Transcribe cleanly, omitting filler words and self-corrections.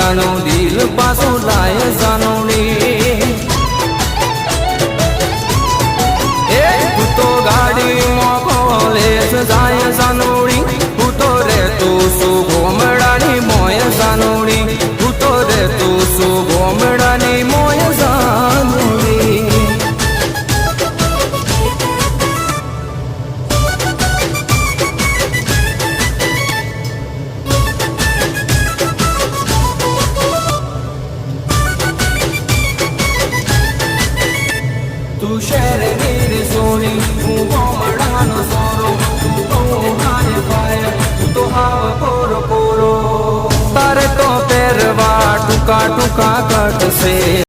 ગોમડાનું દિલ પાછું લાય જાનુડી એ તું તો ગાડીમાં કોલેજ જાય જાનુડી તું તો રે તું શું ગોમડાની મોય જાનુડી તું તો રે તું શું ગોમડાની મોય જાનુડી તું શહેરની સોની હું ગોમડાનો સોરો તું તો હાય પાય તું તો હાવ કોરો કોરો તારે તો પહેરવા ટૂંકા ટૂંકા કટશે